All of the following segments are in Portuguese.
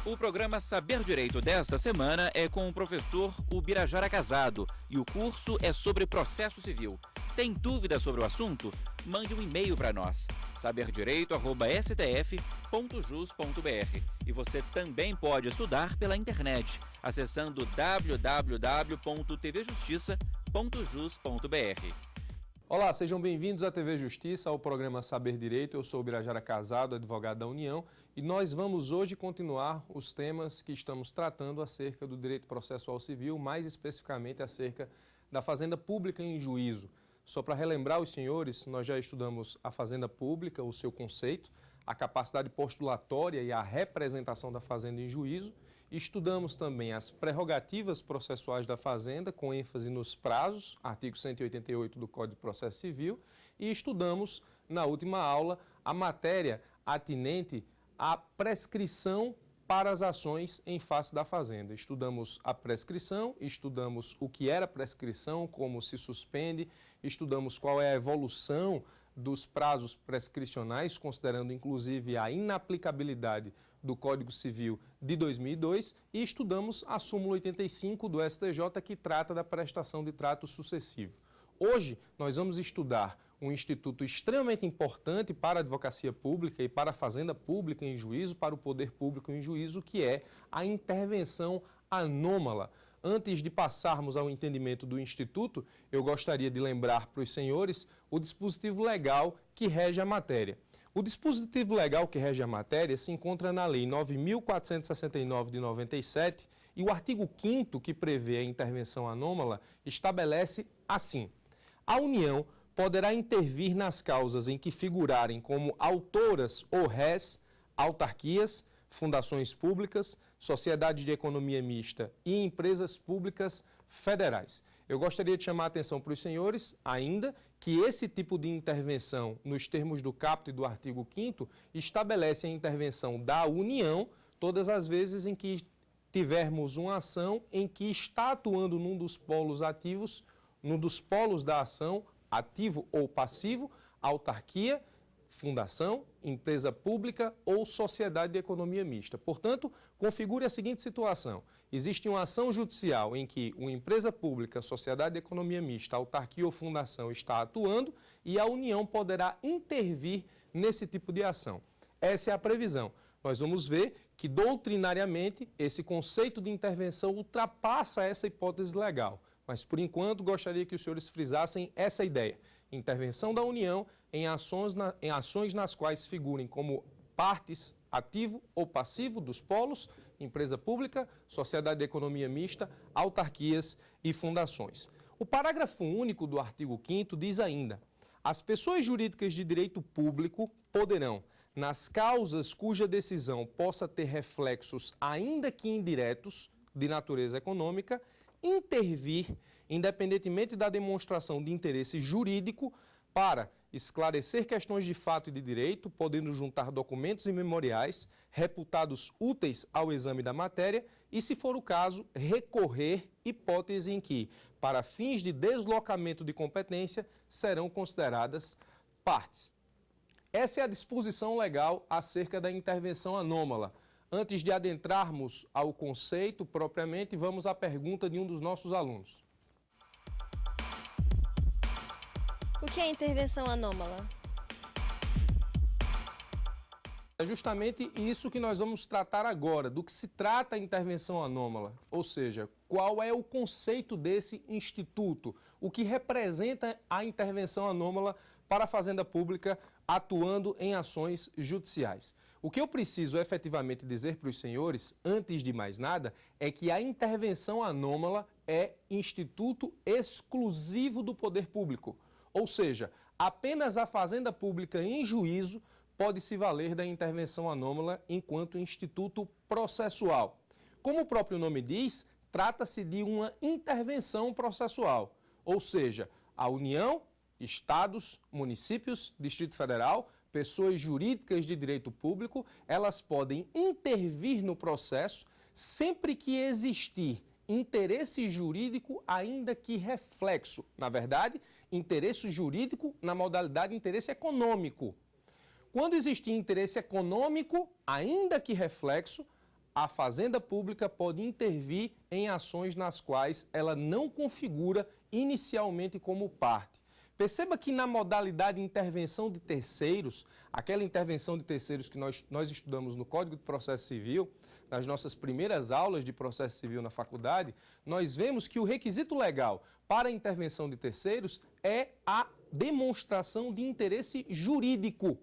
O programa Saber Direito desta semana é com o professor Ubirajara Casado e o curso é sobre processo civil. Tem dúvida sobre o assunto? Mande um e-mail para nós, saberdireito@stf.jus.br. E você também pode estudar pela internet, acessando www.tvjustiça.jus.br. Olá, sejam bem-vindos à TV Justiça, ao programa Saber Direito. Eu sou o Ubirajara Casado, advogado da União, e nós vamos hoje continuar os temas que estamos tratando acerca do direito processual civil, mais especificamente acerca da fazenda pública em juízo. Só para relembrar os senhores, nós já estudamos a fazenda pública, o seu conceito, a capacidade postulatória e a representação da fazenda em juízo. Estudamos também as prerrogativas processuais da fazenda, com ênfase nos prazos, artigo 188 do Código de Processo Civil, e estudamos, na última aula, a matéria atinente à prescrição para as ações em face da fazenda. Estudamos a prescrição, estudamos o que era prescrição, como se suspende, estudamos qual é a evolução dos prazos prescricionais, considerando inclusive a inaplicabilidade do Código Civil de 2002 e estudamos a súmula 85 do STJ que trata da prestação de trato sucessivo. Hoje nós vamos estudar um instituto extremamente importante para a advocacia pública e para a fazenda pública em juízo, para o poder público em juízo, que é a intervenção anômala. Antes de passarmos ao entendimento do Instituto, eu gostaria de lembrar para os senhores o dispositivo legal que rege a matéria. O dispositivo legal que rege a matéria se encontra na Lei 9.469 de 97 e o artigo 5º, que prevê a intervenção anômala, estabelece assim: a União poderá intervir nas causas em que figurarem como autoras ou rés, autarquias, fundações públicas, sociedades de economia mista e empresas públicas federais. Eu gostaria de chamar a atenção para os senhores, ainda, que esse tipo de intervenção, nos termos do caput do artigo 5º, estabelece a intervenção da União todas as vezes em que tivermos uma ação em que está atuando num dos polos ativos, num dos polos da ação, ativo ou passivo, autarquia, fundação, empresa pública ou sociedade de economia mista. Portanto, configure a seguinte situação: existe uma ação judicial em que uma empresa pública, sociedade de economia mista, autarquia ou fundação está atuando e a União poderá intervir nesse tipo de ação. Essa é a previsão. Nós vamos ver que, doutrinariamente, esse conceito de intervenção ultrapassa essa hipótese legal. Mas, por enquanto, gostaria que os senhores frisassem essa ideia: intervenção da União em ações nas quais figurem como partes ativo ou passivo dos polos, empresa pública, sociedade de economia mista, autarquias e fundações. O parágrafo único do artigo 5º diz ainda: as pessoas jurídicas de direito público poderão, nas causas cuja decisão possa ter reflexos, ainda que indiretos, de natureza econômica, intervir, independentemente da demonstração de interesse jurídico, para esclarecer questões de fato e de direito, podendo juntar documentos e memoriais reputados úteis ao exame da matéria e, se for o caso, recorrer hipótese em que, para fins de deslocamento de competência, serão consideradas partes. Essa é a disposição legal acerca da intervenção anômala. Antes de adentrarmos ao conceito propriamente, vamos à pergunta de um dos nossos alunos. O que é intervenção anômala? É justamente isso que nós vamos tratar agora, do que se trata a intervenção anômala, ou seja, qual é o conceito desse instituto, o que representa a intervenção anômala para a fazenda pública atuando em ações judiciais. O que eu preciso efetivamente dizer para os senhores, antes de mais nada, é que a intervenção anômala é instituto exclusivo do poder público. Ou seja, apenas a fazenda pública em juízo pode se valer da intervenção anômala enquanto instituto processual. Como o próprio nome diz, trata-se de uma intervenção processual, ou seja, a União, estados, municípios, Distrito Federal, pessoas jurídicas de direito público, elas podem intervir no processo sempre que existir interesse jurídico, ainda que reflexo. Na verdade, interesse jurídico na modalidade interesse econômico. Quando existir interesse econômico, ainda que reflexo, a Fazenda Pública pode intervir em ações nas quais ela não configura inicialmente como parte. Perceba que na modalidade de intervenção de terceiros, aquela intervenção de terceiros que nós estudamos no Código de Processo Civil, nas nossas primeiras aulas de processo civil na faculdade, nós vemos que o requisito legal para a intervenção de terceiros é a demonstração de interesse jurídico.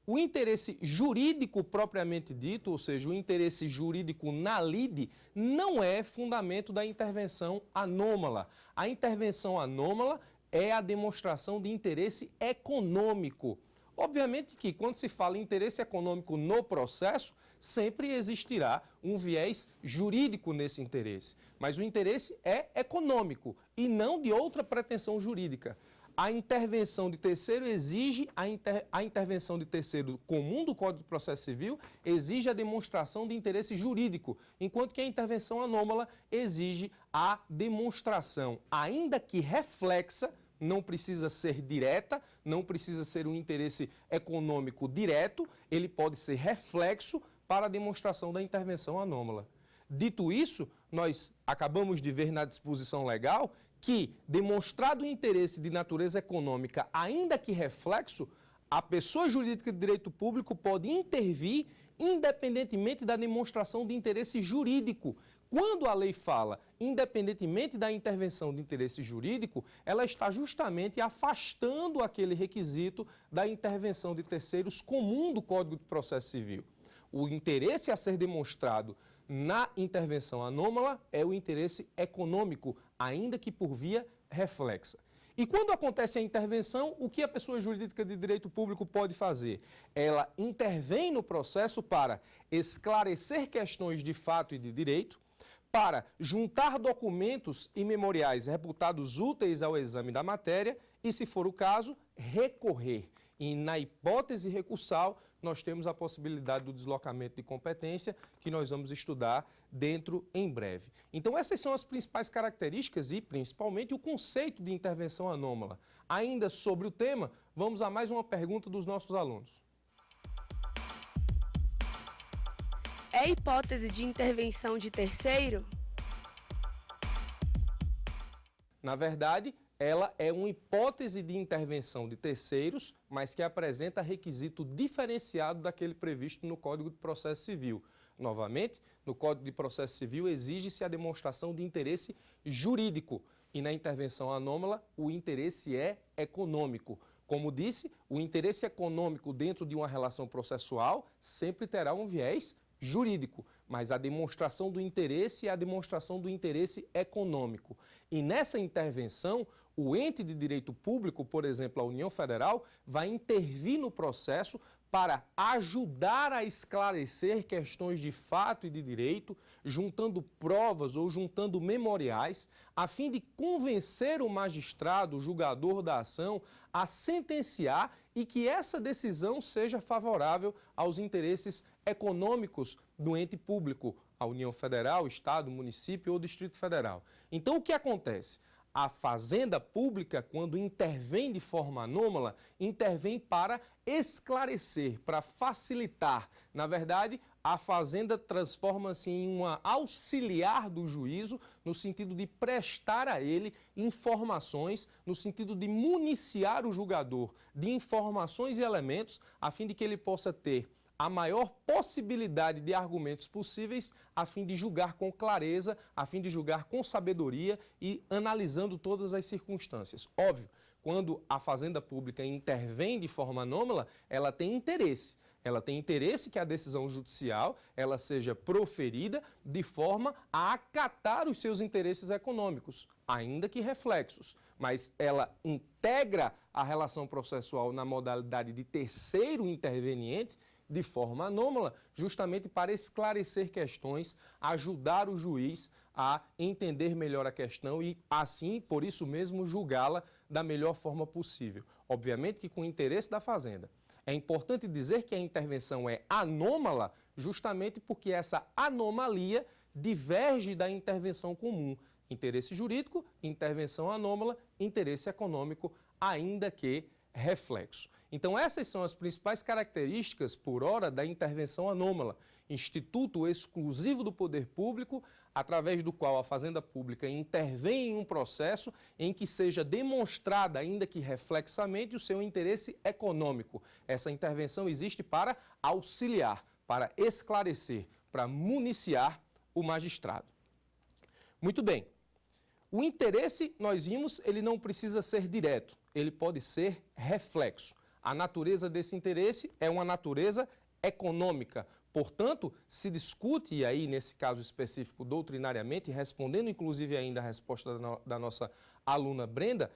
O interesse jurídico propriamente dito, ou seja, o interesse jurídico na lide, não é fundamento da intervenção anômala. A intervenção anômala é a demonstração de interesse econômico. Obviamente que quando se fala em interesse econômico no processo, sempre existirá um viés jurídico nesse interesse. Mas o interesse é econômico e não de outra pretensão jurídica. A intervenção de terceiro exige, a intervenção de terceiro comum do Código de Processo Civil exige a demonstração de interesse jurídico, enquanto que a intervenção anômala exige a demonstração, ainda que reflexa, não precisa ser direta, não precisa ser um interesse econômico direto, ele pode ser reflexo para a demonstração da intervenção anômala. Dito isso, nós acabamos de ver na disposição legal que, demonstrado o interesse de natureza econômica, ainda que reflexo, a pessoa jurídica de direito público pode intervir independentemente da demonstração de interesse jurídico. Quando a lei fala, independentemente da intervenção de interesse jurídico, ela está justamente afastando aquele requisito da intervenção de terceiros comum do Código de Processo Civil. O interesse a ser demonstrado na intervenção anômala é o interesse econômico, ainda que por via reflexa. E quando acontece a intervenção, o que a pessoa jurídica de direito público pode fazer? Ela intervém no processo para esclarecer questões de fato e de direito, para juntar documentos e memoriais reputados úteis ao exame da matéria e, se for o caso, recorrer. E, na hipótese recursal, nós temos a possibilidade do deslocamento de competência, que nós vamos estudar dentro em breve. Então, essas são as principais características e, principalmente, o conceito de intervenção anômala. Ainda sobre o tema, vamos a mais uma pergunta dos nossos alunos. É hipótese de intervenção de terceiro? Na verdade, ela é uma hipótese de intervenção de terceiros, mas que apresenta requisito diferenciado daquele previsto no Código de Processo Civil. Novamente, no Código de Processo Civil exige-se a demonstração de interesse jurídico e na intervenção anômala o interesse é econômico. Como disse, o interesse econômico dentro de uma relação processual sempre terá um viés jurídico, mas a demonstração do interesse é a demonstração do interesse econômico. E nessa intervenção, o ente de direito público, por exemplo, a União Federal, vai intervir no processo para ajudar a esclarecer questões de fato e de direito, juntando provas ou juntando memoriais, a fim de convencer o magistrado, o julgador da ação, a sentenciar e que essa decisão seja favorável aos interesses econômicos do ente público, a União Federal, Estado, município ou Distrito Federal. Então, o que acontece? A Fazenda Pública, quando intervém de forma anômala, intervém para esclarecer, para facilitar. Na verdade, a Fazenda transforma-se em uma auxiliar do juízo, no sentido de prestar a ele informações, no sentido de municiar o julgador de informações e elementos, a fim de que ele possa ter a maior possibilidade de argumentos possíveis, a fim de julgar com clareza, a fim de julgar com sabedoria e analisando todas as circunstâncias. Óbvio, quando a Fazenda Pública intervém de forma anômala, ela tem interesse. Ela tem interesse que a decisão judicial ela seja proferida de forma a acatar os seus interesses econômicos, ainda que reflexos. Mas ela integra a relação processual na modalidade de terceiro interveniente, de forma anômala, justamente para esclarecer questões, ajudar o juiz a entender melhor a questão e, assim, por isso mesmo, julgá-la da melhor forma possível. Obviamente que com o interesse da Fazenda. É importante dizer que a intervenção é anômala justamente porque essa anomalia diverge da intervenção comum. Interesse jurídico, intervenção anômala, interesse econômico, ainda que reflexo. Então, essas são as principais características, por hora, da intervenção anômala. instituto exclusivo do poder público, através do qual a Fazenda Pública intervém em um processo em que seja demonstrada, ainda que reflexamente, o seu interesse econômico. Essa intervenção existe para auxiliar, para esclarecer, para municiar o magistrado. Muito bem. O interesse, nós vimos, ele não precisa ser direto, ele pode ser reflexo. A natureza desse interesse é uma natureza econômica. Portanto, se discute, e aí nesse caso específico doutrinariamente, respondendo inclusive ainda a resposta da nossa aluna Brenda,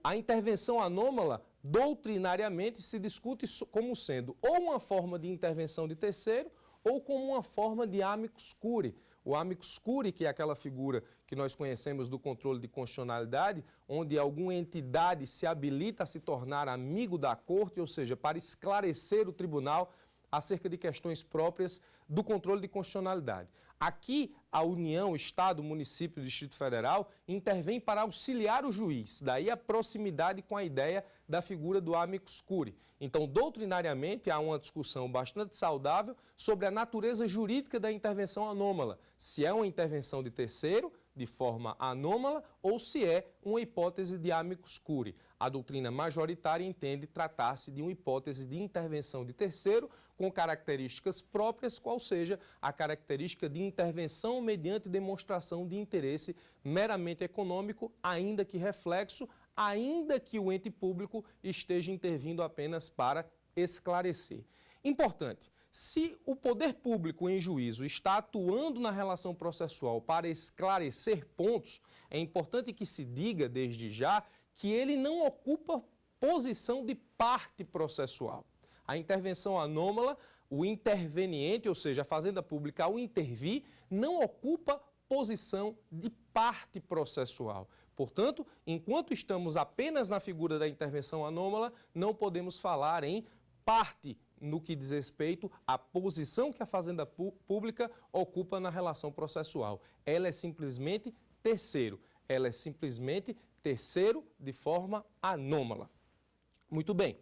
a intervenção anômala doutrinariamente se discute como sendo ou uma forma de intervenção de terceiro ou como uma forma de amicus curiae. O amicus curiae, que é aquela figura que nós conhecemos do controle de constitucionalidade, onde alguma entidade se habilita a se tornar amigo da corte, ou seja, para esclarecer o tribunal acerca de questões próprias do controle de constitucionalidade. Aqui, a União, Estado, Município e Distrito Federal intervém para auxiliar o juiz, daí a proximidade com a ideia da figura do amicus curiae. Então, doutrinariamente, há uma discussão bastante saudável sobre a natureza jurídica da intervenção anômala, se é uma intervenção de terceiro, de forma anômala, ou se é uma hipótese de amicus curiae. A doutrina majoritária entende tratar-se de uma hipótese de intervenção de terceiro com características próprias, qual seja a característica de intervenção mediante demonstração de interesse meramente econômico, ainda que reflexo, ainda que o ente público esteja intervindo apenas para esclarecer. Importante, se o poder público em juízo está atuando na relação processual para esclarecer pontos, é importante que se diga desde já que ele não ocupa posição de parte processual. A intervenção anômala, o interveniente, ou seja, a Fazenda Pública, ao intervir, não ocupa posição de parte processual. Portanto, enquanto estamos apenas na figura da intervenção anômala, não podemos falar em parte no que diz respeito à posição que a Fazenda Pública ocupa na relação processual. Ela é simplesmente terceiro. Ela é simplesmente terceiro de forma anômala. Muito bem.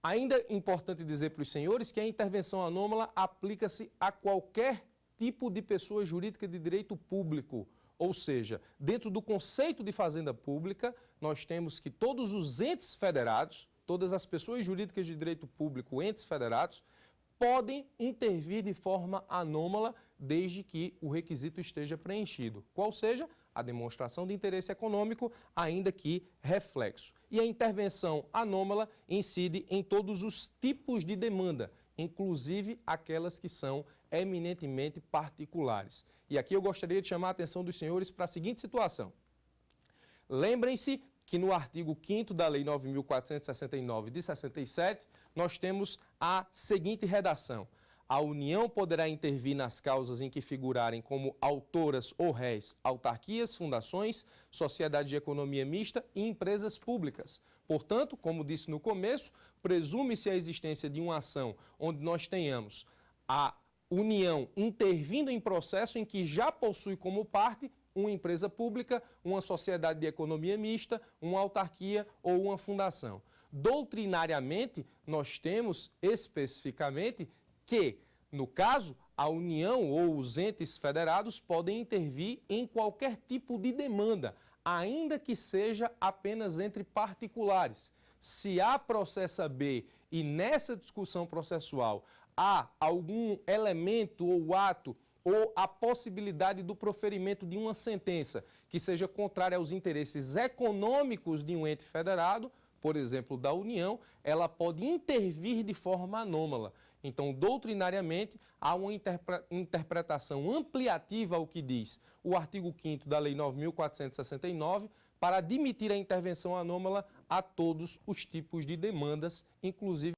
Ainda é importante dizer para os senhores que a intervenção anômala aplica-se a qualquer tipo de pessoa jurídica de direito público. Ou seja, dentro do conceito de fazenda pública, nós temos que todos os entes federados, todas as pessoas jurídicas de direito público, entes federados, podem intervir de forma anômala desde que o requisito esteja preenchido. Qual seja a demonstração de interesse econômico, ainda que reflexo. E a intervenção anômala incide em todos os tipos de demanda, inclusive aquelas que são eminentemente particulares. E aqui eu gostaria de chamar a atenção dos senhores para a seguinte situação. Lembrem-se que no artigo 5º da Lei 9.469 de 67, nós temos a seguinte redação. A União poderá intervir nas causas em que figurarem como autoras ou réis autarquias, fundações, sociedade de economia mista e empresas públicas. Portanto, como disse no começo, presume-se a existência de uma ação onde nós tenhamos a União intervindo em processo em que já possui como parte uma empresa pública, uma sociedade de economia mista, uma autarquia ou uma fundação. Doutrinariamente, nós temos especificamente que, no caso, a União ou os entes federados podem intervir em qualquer tipo de demanda, ainda que seja apenas entre particulares. Se há processo B e nessa discussão processual há algum elemento ou ato ou a possibilidade do proferimento de uma sentença que seja contrária aos interesses econômicos de um ente federado, por exemplo, da União, ela pode intervir de forma anômala. Então, doutrinariamente, há uma interpretação ampliativa ao que diz o artigo 5º da Lei 9.469 para admitir a intervenção anômala a todos os tipos de demandas, inclusive